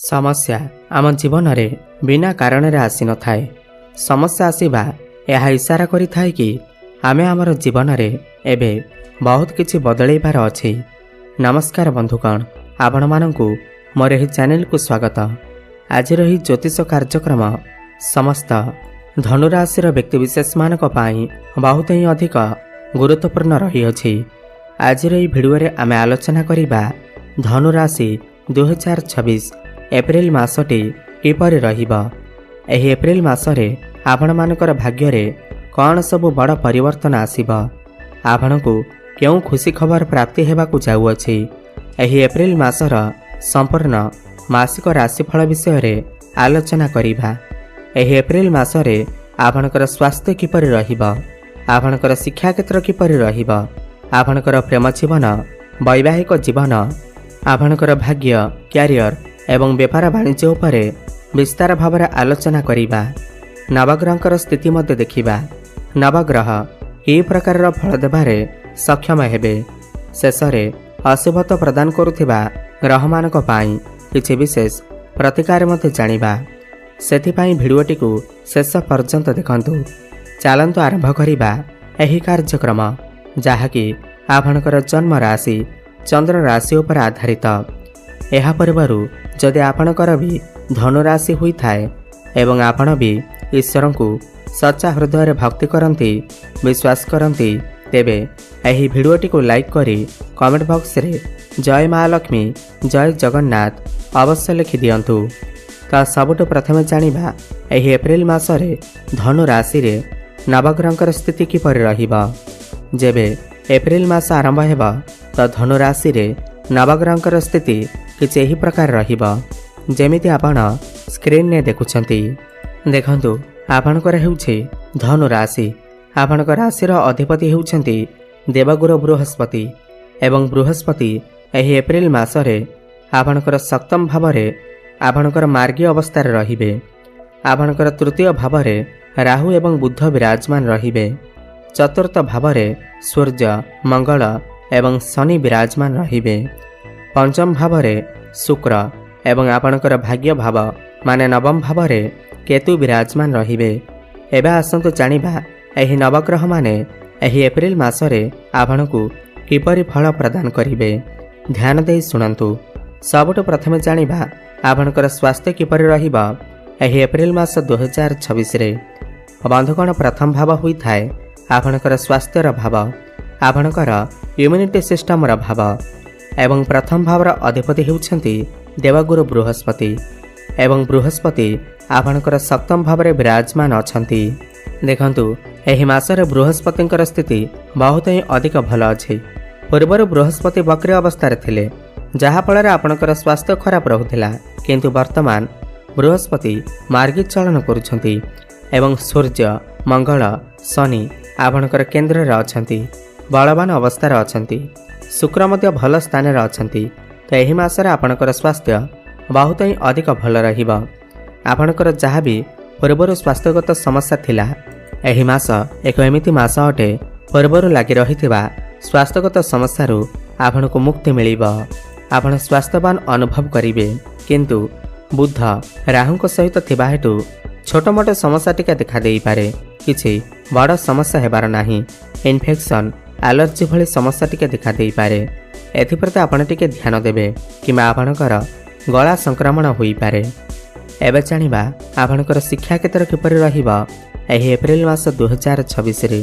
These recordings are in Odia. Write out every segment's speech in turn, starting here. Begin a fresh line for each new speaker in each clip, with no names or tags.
समस्या आम जीवन में बिना कारण आसी न थाए। समस्या आसवा यह इशारा करिथाए कि आमे आमर जीवन में एबे बहुत किछि बदलैबार अछि। नमस्कार बंधुगण, आपण मानंकु मोर एही चैनल को स्वागत। आज रही ज्योतिष कार्यक्रम समस्त धनुराशि व्यक्तिविशेष मानक पाई बहुत ही अधिक गुरुत्वपूर्ण रही अछि। आज रही भिडियो रे आमे आलोचना करिबा धनुराशि 2026 एप्रिल मासटी किपरि रहिबा। एही एप्रिल मासरे आपण मानकर भाग्य रे कौन सब बड़ परिवर्तन आसीबा, आपणकु केउ खुशी खबर प्राप्ति हेबाकु जाउअछि। एही एप्रिल मासर संपूर्ण मासिक राशिफल विषय रे आलोचना करिबा। एही एप्रिल मासरे आपणकर स्वास्थ्य किपरि रहिबा, आपणकर शिक्षा क्षेत्र किपरि रहिबा, आपणकर प्रेम जीवन, वैवाहिक जीवन, आपणकर भाग्य, क्यारियर एवं व्यापार वाणिज्य उपरे विस्तार भाव आलोचना करिबा। नवग्रहंकर स्थिति मध्य देखिबा, नवग्रह कि प्रकार फल देबारे सक्षम हेबे। शेषरे अशुभत्व प्रदान करुथिबा ग्रह मानक पाई किछि विशेष प्रतिकार मध्य जानिबा। सेथिपाई भिडियोटी को शेष पर्यंत देखंतु। चलंतु आरंभ करिबा एही कार्यक्रम, जाहाकि आपणकर जन्म राशि चंद्र राशि उपर आधारित। यह परिवारु जदि आपणकर भी धनुराशि हुई थाए एवं आपण भी ईश्वर को सच्चा हृदय भक्ति करती, विश्वास करती, तेबे एही भिडियोटी को लाइक करी कमेंट बॉक्स रे जय महालक्ष्मी, जय जगन्नाथ अवश्य लिखि दियंतु। तो सबुठ प्रथमे जानिबा एही एप्रिल मासरे धनु राशि रे नवग्रहंकर स्थिति किपरि रहिबा। जेबे एप्रिल मास आरंभ हेबा तो धनु राशि रे नवग्रहंकर स्थिति किछि एही प्रकार रहिबा जेमिति आपण स्क्रीन ने देखुछंती। देखंतु आपणकर हेउछि धनु राशि। आपणकर राशि रो अधिपति हेउछंती देवगुरु बृहस्पति एवं बृहस्पति एही एप्रिल मासरे आपणकर सप्तम भाव रे आपणकर मार्गीय अवस्था रे रहिबे। आपणकर तृतीय भाव रे राहु एवं बुध विराजमान रहिबे। चतुर्थ भाव रे सूर्य, मंगल एवं शनि विराजमान रहिबे। पंचम भाव रे शुक्र एवं आपणकर भाग्य भाव माने नवम भाव रे केतु विराजमान रहिबे। एबे आसंतु जानिबा एही नवग्रह माने एही एप्रिल मासरे आपणकु किपरि फल प्रदान करिवे। ध्यान देई सुनंतु। सबुठ प्रथमे जानिबा आपणकर स्वास्थ्य किपरि रहिबा एही एप्रिल मास 2026 रे। बंधुगण, प्रथम भाव होई थाए आपणकर स्वास्थ्यर भाव, आपणकर इम्यूनिटी सिस्टम रा भाव एवं प्रथम भावर अधिपति हेउछंती देवगुरु बृहस्पति एवं बृहस्पति आपणकर सप्तम भाव रे विराजमान अछंती। देखंतु एही मासरे बृहस्पतिंकर स्थिति बहुत ही अधिक भल अछि। पूर्वर बृहस्पति वक्र अवस्था थिले, जहा फल आपणकर स्वास्थ्य खराब रहुथिला, किंतु वर्तमान बृहस्पति मार्गी चलन करुछंती एवं सूर्य, मंगल, शनि आपणकर केंद्र रे अछंती, बलवान अवस्था रे अछंती। शुक्र मध्य भल स्थान रे अछंती। तो एही मासरे आपणकर स्वास्थ्य बहुत ही अधिक भल रहिबा। आपणकर जहा भी पूर्वर स्वास्थ्यगत समस्या थिला, एही मास एक एमिति मास अटे पूर्वर लागि रहिथिबा स्वास्थ्यगत समस्या रु आपणको मुक्ति मिलिबा। आपण स्वास्थ्यवान अनुभव करिवे, किंतु बुध राहुଙ୍କ सहित थिबा हेतु छोट मोट समस्या टिका देखा देई पारे, किछि बड़ समस्या हेबार नाही। इन्फेक्शन, एलर्जी भली समस्या टिके देखा देई पारे। एथिप्रति आपण टिके ध्यान देबे किमा आपणकर गला संक्रमण होई पारे। एबे जानिबा आपणकर शिक्षा क्षेत्र किपरि रहिबा एही एप्रिल मास 2026 रे।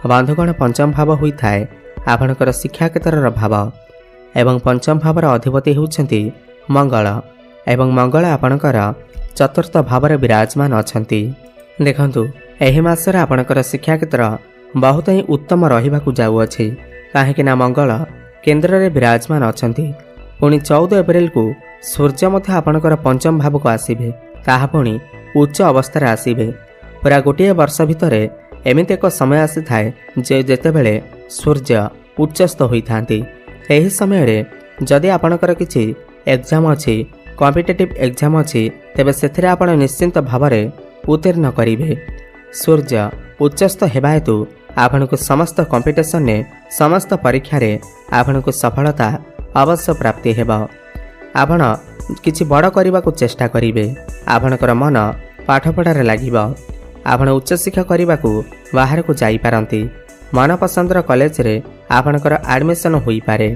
बंधुगण, पंचम भाव होई थाए आपणकर शिक्षा क्षेत्र भाव एवं पंचम भावर अधिपति हेउछंती मंगल एवं मंगल आपणकर चतुर्थ भाव रे विराजमान अछंती। देखंतु एही मासरे आपणकर शिक्षा क्षेत्र बहुत ही उत्तम रहिबाकु जाउअछि, काहेकि ना मंगल केंद्र रे विराजमान अछंती। पुणी 14 एप्रिल को सूर्य मध्य आपणकर पंचम भाव को आसीबे, ताहा पुणी उच्च अवस्था रे आसीबे। पूरा गोटे वर्ष भितरे एमिति एक समय आसी थाए जे जेतेबेले सूर्य उच्चस्थ होई थांती। एही समय रे जदि आपणकर किछि एग्जाम अछि, कॉम्पिटिटिव एग्जाम अछि, तेबे सेथिरे आपण निश्चिंत भाव रे उत्तीर्ण करिवे। सूर्य उच्चस्थ हेबा हेतु आपणको समस्त कंपिटिशन ने समस्त परीक्षा रे आपणको सफलता अवश्य प्राप्ति हेबा। ଆପଣ କିଛି ବଡ଼ କରିବାକୁ ଚେଷ୍ଟା କରିବେ। ଆପଣଙ୍କର ମନ ପାଠପଢ଼ାରେ ଲାଗିବ। ଆପଣ ଉଚ୍ଚଶିକ୍ଷା କରିବାକୁ ବାହାରକୁ ଯାଇପାରନ୍ତି। ମନପସନ୍ଦର କଲେଜରେ ଆପଣଙ୍କର ଆଡ଼ମିସନ୍ ହୋଇପାରେ।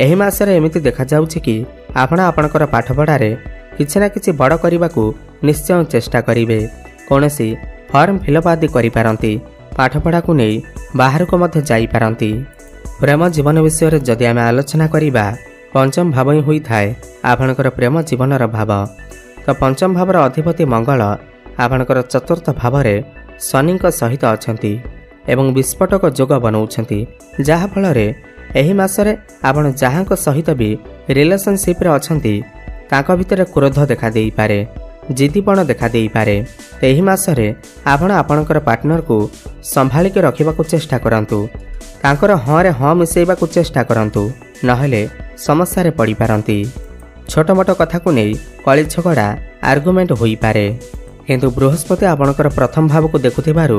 ଏହି ମାସରେ ଏମିତି ଦେଖାଯାଉଛି କି ଆପଣ ଆପଣଙ୍କର ପାଠପଢ଼ାରେ କିଛି ନା କିଛି ବଡ଼ କରିବାକୁ ନିଶ୍ଚୟ ଚେଷ୍ଟା କରିବେ। କୌଣସି ଫର୍ମ ଫିଲ୍ଅପ୍ ଆଦି କରିପାରନ୍ତି। ପାଠପଢ଼ାକୁ ନେଇ ବାହାରକୁ ମଧ୍ୟ ଯାଇପାରନ୍ତି। ପ୍ରେମ ଜୀବନ ବିଷୟରେ ଯଦି ଆମେ ଆଲୋଚନା କରିବା, ପଞ୍ଚମ ଭାବ ହିଁ ହୋଇଥାଏ ଆପଣଙ୍କର ପ୍ରେମ ଜୀବନର ଭାବ। ତ ପଞ୍ଚମ ଭାବର ଅଧିପତି ମଙ୍ଗଳ ଆପଣଙ୍କର ଚତୁର୍ଥ ଭାବରେ ଶନିଙ୍କ ସହିତ ଅଛନ୍ତି ଏବଂ ବିସ୍ଫୋଟକ ଯୋଗ ବନାଉଛନ୍ତି, ଯାହାଫଳରେ ଏହି ମାସରେ ଆପଣ ଯାହାଙ୍କ ସହିତ ବି ରିଲେସନସିପ୍ରେ ଅଛନ୍ତି ତାଙ୍କ ଭିତରେ କ୍ରୋଧ ଦେଖାଦେଇପାରେ, ଜିଦିପଣ ଦେଖାଦେଇପାରେ। ଏହି ମାସରେ ଆପଣ ଆପଣଙ୍କର ପାର୍ଟନରକୁ ସମ୍ଭାଳିକି ରଖିବାକୁ ଚେଷ୍ଟା କରନ୍ତୁ। ତାଙ୍କର ହଁରେ ହଁ ମିଶାଇବାକୁ ଚେଷ୍ଟା କରନ୍ତୁ, ନହେଲେ ସମସ୍ୟାରେ ପଡ଼ିପାରନ୍ତି। ଛୋଟ ମୋଟ କଥାକୁ ନେଇ କଳି ଝଗଡ଼ା ଆର୍ଗୁମେଣ୍ଟ ହୋଇପାରେ। କିନ୍ତୁ ବୃହସ୍ପତି ଆପଣଙ୍କର ପ୍ରଥମ ଭାବକୁ ଦେଖୁଥିବାରୁ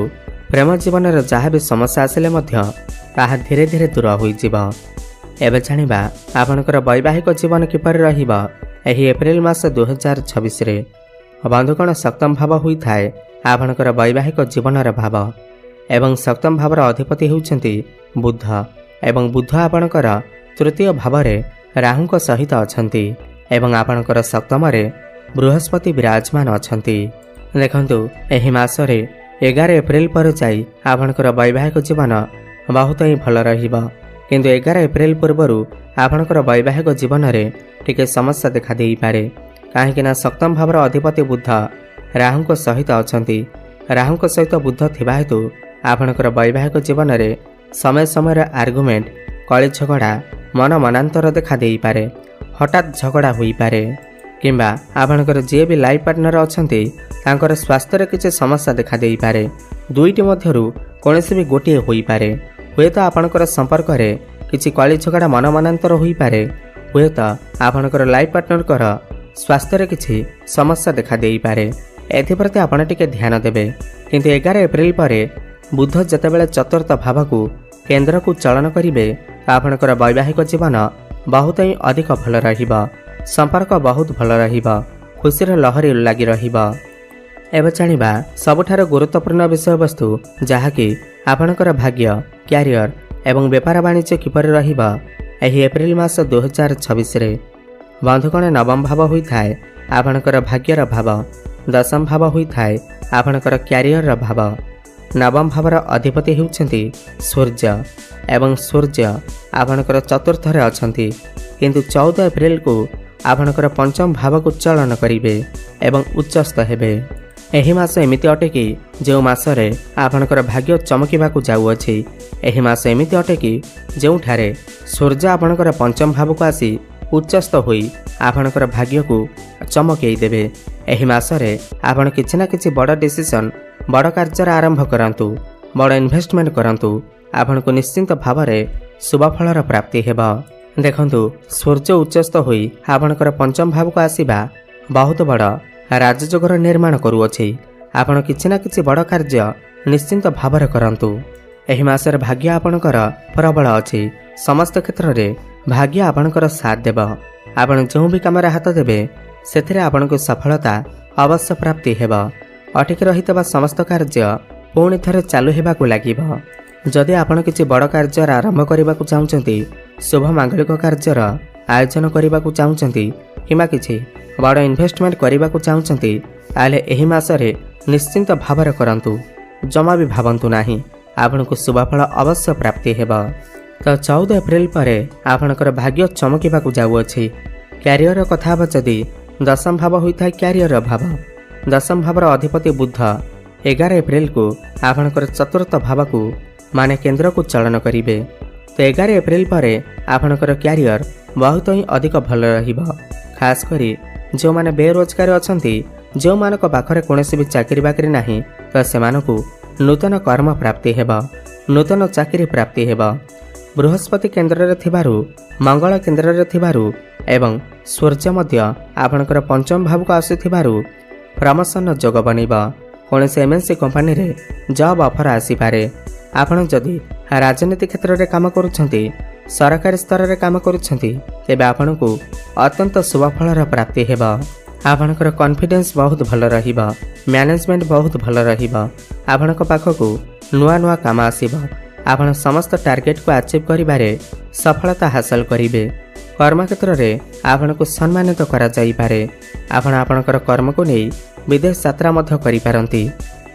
ପ୍ରେମ ଜୀବନରେ ଯାହା ବି ସମସ୍ୟା ଆସିଲେ ମଧ୍ୟ ତାହା ଧୀରେ ଧୀରେ ଦୂର ହୋଇଯିବ। ଏବେ ଜାଣିବା ଆପଣଙ୍କର ବୈବାହିକ ଜୀବନ କିପରି ରହିବ ଏହି ଏପ୍ରିଲ ମାସ 2026ରେ। ବନ୍ଧୁଗଣ, ସପ୍ତମ ଭାବ ହୋଇଥାଏ ଆପଣଙ୍କର ବୈବାହିକ ଜୀବନର ଭାବ ଏବଂ ସପ୍ତମ ଭାବର ଅଧିପତି ହେଉଛନ୍ତି ବୁଧ ଏବଂ ବୁଧ ଆପଣଙ୍କର ତୃତୀୟ ଭାବରେ ରାହୁଙ୍କ ସହିତ ଅଛନ୍ତି ଏବଂ ଆପଣଙ୍କର ସପ୍ତମରେ ବୃହସ୍ପତି ବିରାଜମାନ ଅଛନ୍ତି। ଦେଖନ୍ତୁ, ଏହି ମାସରେ 11 ଏପ୍ରିଲ ପରେ ଯାଇ ଆପଣଙ୍କର ବୈବାହିକ ଜୀବନ ବହୁତ ହିଁ ଭଲ ରହିବ। କିନ୍ତୁ 11 ଏପ୍ରିଲ ପୂର୍ବରୁ ଆପଣଙ୍କର ବୈବାହିକ ଜୀବନରେ ଟିକେ ସମସ୍ୟା ଦେଖାଦେଇପାରେ। କାହିଁକିନା ସପ୍ତମ ଭାବର ଅଧିପତି ବୁଧ ରାହୁଙ୍କ ସହିତ ଅଛନ୍ତି। ରାହୁଙ୍କ ସହିତ ବୁଧ ଥିବା ହେତୁ ଆପଣଙ୍କର ବୈବାହିକ ଜୀବନରେ ସମୟ ସମୟରେ ଆର୍ଗୁମେଣ୍ଟ, କଳି ଝଗଡ଼ା, ମନ ମନାନ୍ତର ଦେଖାଦେଇପାରେ। ହଠାତ୍ ଝଗଡ଼ା ହୋଇପାରେ କିମ୍ବା ଆପଣଙ୍କର ଯିଏ ବି ଲାଇଫ୍ ପାର୍ଟନର ଅଛନ୍ତି ତାଙ୍କର ସ୍ୱାସ୍ଥ୍ୟରେ କିଛି ସମସ୍ୟା ଦେଖାଦେଇପାରେ। ଦୁଇଟି ମଧ୍ୟରୁ କୌଣସି ବି ଗୋଟିଏ ହୋଇପାରେ। ହୁଏତ ଆପଣଙ୍କର ସମ୍ପର୍କରେ କିଛି କଳି ଝଗଡ଼ା, ମନ ମନାନ୍ତର ହୋଇପାରେ। ହୁଏତ ଆପଣଙ୍କର ଲାଇଫ୍ ପାର୍ଟନରଙ୍କର ସ୍ୱାସ୍ଥ୍ୟରେ କିଛି ସମସ୍ୟା ଦେଖାଦେଇପାରେ। ଏଥିପ୍ରତି ଆପଣ ଟିକେ ଧ୍ୟାନ ଦେବେ। କିନ୍ତୁ 11 ଏପ୍ରିଲ ପରେ ବୁଧ ଯେତେବେଳେ ଚତୁର୍ଥ ଭାବକୁ କେନ୍ଦ୍ରକୁ ଚଳନ କରିବେ, ଆପଣଙ୍କର ବୈବାହିକ ଜୀବନ ବହୁତ ହିଁ ଅଧିକ ଭଲ ରହିବ। ସମ୍ପର୍କ ବହୁତ ଭଲ ରହିବ। ଖୁସିର ଲହରୀ ଲାଗି ରହିବ। ଏବେ ଜାଣିବା ସବୁଠାରୁ ଗୁରୁତ୍ୱପୂର୍ଣ୍ଣ ବିଷୟବସ୍ତୁ, ଯାହାକି ଆପଣଙ୍କର ଭାଗ୍ୟ, କ୍ୟାରିୟର ଏବଂ ବେପାର ବାଣିଜ୍ୟ କିପରି ରହିବ ଏହି ଏପ୍ରିଲ ମାସ 2026ରେ। ବନ୍ଧୁଗଣ, ନବମ ଭାବ ହୋଇଥାଏ ଆପଣଙ୍କର ଭାଗ୍ୟର ଭାବ। ଦଶମ ଭାବ ହୋଇଥାଏ ଆପଣଙ୍କର କ୍ୟାରିୟରର ଭାବ। ନବମ ଭାବର ଅଧିପତି ହେଉଛନ୍ତି ସୂର୍ଯ୍ୟ ଏବଂ ସୂର୍ଯ୍ୟ ଆପଣଙ୍କର ଚତୁର୍ଥରେ ଅଛନ୍ତି। କିନ୍ତୁ 14 ଏପ୍ରିଲକୁ ଆପଣଙ୍କର ପଞ୍ଚମ ଭାବକୁ ଚଳନ କରିବେ ଏବଂ ଉଚ୍ଚସ୍ଥ ହେବେ। ଏହି ମାସ ଏମିତି ଅଟେ କି ଯେଉଁ ମାସରେ ଆପଣଙ୍କର ଭାଗ୍ୟ ଚମକିବାକୁ ଯାଉଅଛି। ଏହି ମାସ ଏମିତି ଅଟେ କି ଯେଉଁଠାରେ ସୂର୍ଯ୍ୟ ଆପଣଙ୍କର ପଞ୍ଚମ ଭାବକୁ ଆସି ଉଚ୍ଚସ୍ଥ ହୋଇ ଆପଣଙ୍କର ଭାଗ୍ୟକୁ ଚମକେଇ ଦେବେ। ଏହି ମାସରେ ଆପଣ କିଛି ନା କିଛି ବଡ଼ ଡିସିସନ୍, ବଡ଼ କାର୍ଯ୍ୟର ଆରମ୍ଭ କରନ୍ତୁ, ବଡ଼ ଇନଭେଷ୍ଟମେଣ୍ଟ କରନ୍ତୁ। ଆପଣଙ୍କୁ ନିଶ୍ଚିନ୍ତ ଭାବରେ ଶୁଭଫଳର ପ୍ରାପ୍ତି ହେବ। ଦେଖନ୍ତୁ, ସୂର୍ଯ୍ୟ ଉଚ୍ଚସ୍ଥ ହୋଇ ଆପଣଙ୍କର ପଞ୍ଚମ ଭାବକୁ ଆସିବା ବହୁତ ବଡ଼ ରାଜଯୋଗର ନିର୍ମାଣ କରୁଅଛି। ଆପଣ କିଛି ନା କିଛି ବଡ଼ କାର୍ଯ୍ୟ ନିଶ୍ଚିନ୍ତ ଭାବରେ କରନ୍ତୁ। ଏହି ମାସରେ ଭାଗ୍ୟ ଆପଣଙ୍କର ପ୍ରବଳ ଅଛି। ସମସ୍ତ କ୍ଷେତ୍ରରେ ଭାଗ୍ୟ ଆପଣଙ୍କର ସାଥ ଦେବ। ଆପଣ ଯେଉଁ ବି କାମରେ ହାତ ଦେବେ ସେଥିରେ ଆପଣଙ୍କୁ ସଫଳତା ଅବଶ୍ୟ ପ୍ରାପ୍ତି ହେବ। ଅଟକି ରହିଥିବା ସମସ୍ତ କାର୍ଯ୍ୟ ପୁଣି ଥରେ ଚାଲୁ ହେବାକୁ ଲାଗିବ। ଯଦି ଆପଣ କିଛି ବଡ଼ କାର୍ଯ୍ୟର ଆରମ୍ଭ କରିବାକୁ ଚାହୁଁଛନ୍ତି, ଶୁଭ ମାଙ୍ଗଳିକ କାର୍ଯ୍ୟର ଆୟୋଜନ କରିବାକୁ ଚାହୁଁଛନ୍ତି କିମ୍ବା କିଛି ବଡ଼ ଇନଭେଷ୍ଟମେଣ୍ଟ କରିବାକୁ ଚାହୁଁଛନ୍ତି, ତାହେଲେ ଏହି ମାସରେ ନିଶ୍ଚିନ୍ତ ଭାବରେ କରନ୍ତୁ। ଜମା ବି ଭାବନ୍ତୁ ନାହିଁ, ଆପଣଙ୍କୁ ଶୁଭଫଳ ଅବଶ୍ୟ ପ୍ରାପ୍ତି ହେବ। ତ 14 ଏପ୍ରିଲ ପରେ ଆପଣଙ୍କର ଭାଗ୍ୟ ଚମକିବାକୁ ଯାଉଅଛି। କ୍ୟାରିୟର କଥା ହେବ ଯଦି, ଦଶମ ଭାବ ହୋଇଥାଏ କ୍ୟାରିୟର ଭାବ। ଦଶମ ଭାବର ଅଧିପତି ବୁଧ 11 ଏପ୍ରିଲକୁ ଆପଣଙ୍କର ଚତୁର୍ଥ ଭାବକୁ ମାନେ କେନ୍ଦ୍ରକୁ ଚଳନ କରିବେ। ତ 11 ଏପ୍ରିଲ ପରେ ଆପଣଙ୍କର କ୍ୟାରିୟର ବହୁତ ହିଁ ଅଧିକ ଭଲ ରହିବ। ଖାସ୍ କରି ଯେଉଁମାନେ ବେରୋଜଗାର ଅଛନ୍ତି, ଯେଉଁମାନଙ୍କ ପାଖରେ କୌଣସି ବି ଚାକିରି ବାକିରି ନାହିଁ, ତ ସେମାନଙ୍କୁ ନୂତନ କର୍ମ ପ୍ରାପ୍ତି ହେବ, ନୂତନ ଚାକିରି ପ୍ରାପ୍ତି ହେବ। ବୃହସ୍ପତି କେନ୍ଦ୍ରରେ ଥିବାରୁ, ମଙ୍ଗଳ କେନ୍ଦ୍ରରେ ଥିବାରୁ ଏବଂ ସୂର୍ଯ୍ୟ ମଧ୍ୟ ଆପଣଙ୍କର ପଞ୍ଚମ ଭାବକୁ ଆସୁଥିବାରୁ ପ୍ରମୋସନ ଯୋଗ ବନିବ। କୌଣସି MNC କମ୍ପାନୀରେ ଜବ୍ ଅଫର ଆସିପାରେ। ଆପଣ ଯଦି ରାଜନୀତି କ୍ଷେତ୍ରରେ କାମ କରୁଛନ୍ତି, ସରକାରୀ ସ୍ତରରେ କାମ କରୁଛନ୍ତି ତେବେ ଆପଣଙ୍କୁ ଅତ୍ୟନ୍ତ ଶୁଭଫଳର ପ୍ରାପ୍ତି ହେବ। ଆପଣଙ୍କର କନଫିଡେନ୍ସ ବହୁତ ଭଲ ରହିବ। ମ୍ୟାନେଜମେଣ୍ଟ ବହୁତ ଭଲ ରହିବ। ଆପଣଙ୍କ ପାଖକୁ ନୂଆ ନୂଆ କାମ ଆସିବ। ଆପଣ ସମସ୍ତ ଟାର୍ଗେଟକୁ ଆଚିଭ୍ କରିବାରେ ସଫଳତା ହାସଲ କରିବେ। କର୍ମକ୍ଷେତ୍ରରେ ଆପଣଙ୍କୁ ସମ୍ମାନିତ କରାଯାଇପାରେ। ଆପଣ ଆପଣଙ୍କର କର୍ମକୁ ନେଇ ବିଦେଶ ଯାତ୍ରା ମଧ୍ୟ କରିପାରନ୍ତି।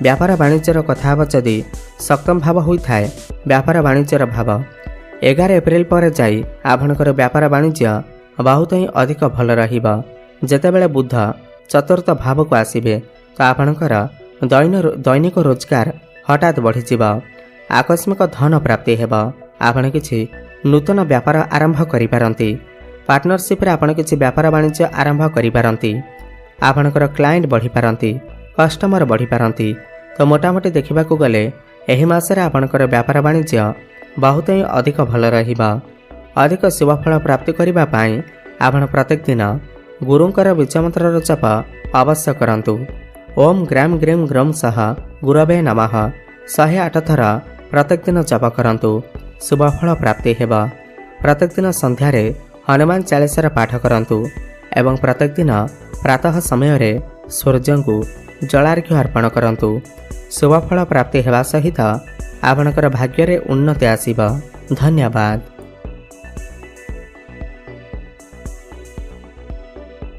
ବ୍ୟାପାର ବାଣିଜ୍ୟର କଥା ହେବ ଯଦି ସପ୍ତମ ଭାବ ହୋଇଥାଏ ବ୍ୟାପାର ବାଣିଜ୍ୟର ଭାବ। 11 ଏପ୍ରିଲ ପରେ ଯାଇ ଆପଣଙ୍କର ବ୍ୟାପାର ବାଣିଜ୍ୟ ବହୁତ ହିଁ ଅଧିକ ଭଲ ରହିବ। ଯେତେବେଳେ ବୁଧ ଚତୁର୍ଥ ଭାବକୁ ଆସିବେ ତ ଆପଣଙ୍କର ଦୈନିକ ରୋଜଗାର ହଠାତ୍ ବଢ଼ିଯିବ। ଆକସ୍ମିକ ଧନ ପ୍ରାପ୍ତି ହେବ। ଆପଣ କିଛି ନୂତନ ବ୍ୟାପାର ଆରମ୍ଭ କରିପାରନ୍ତି। ପାର୍ଟନରସିପ୍ରେ ଆପଣ କିଛି ବ୍ୟାପାର ବାଣିଜ୍ୟ ଆରମ୍ଭ କରିପାରନ୍ତି। ଆପଣଙ୍କର କ୍ଲାଏଣ୍ଟ ବଢ଼ିପାରନ୍ତି, କଷ୍ଟମର ବଢ଼ିପାରନ୍ତି। ତ ମୋଟାମୋଟି ଦେଖିବାକୁ ଗଲେ ଏହି ମାସରେ ଆପଣଙ୍କର ବ୍ୟାପାର ବାଣିଜ୍ୟ ବହୁତ ହିଁ ଅଧିକ ଭଲ ରହିବ। ଅଧିକ ଶୁଭଫଳ ପ୍ରାପ୍ତି କରିବା ପାଇଁ ଆପଣ ପ୍ରତ୍ୟେକ ଦିନ ଗୁରୁଙ୍କର ବୀଜମନ୍ତ୍ରର ଜପ ଅବଶ୍ୟ କରନ୍ତୁ। ଓମ୍ ଗ୍ରାମ୍ ଗ୍ରୀମ୍ ଗ୍ରମ୍ ସହ ଗୁରବେ ନମଃ 108 ଥର ପ୍ରତ୍ୟେକ ଦିନ ଜପ କରନ୍ତୁ। ଶୁଭଫଳ ପ୍ରାପ୍ତି ହେବ। ପ୍ରତ୍ୟେକ ଦିନ ସନ୍ଧ୍ୟାରେ ହନୁମାନ ଚାଳିଶାର ପାଠ କରନ୍ତୁ ଏବଂ ପ୍ରତ୍ୟେକ ଦିନ ପ୍ରାତଃ ସମୟରେ ସୂର୍ଯ୍ୟଙ୍କୁ ଜଳାର୍ଘ୍ୟ ଅର୍ପଣ କରନ୍ତୁ। ଶୁଭଫଳ ପ୍ରାପ୍ତି ହେବା ସହିତ ଆପଣଙ୍କର ଭାଗ୍ୟରେ ଉନ୍ନତି ଆସିବ। ଧନ୍ୟବାଦ।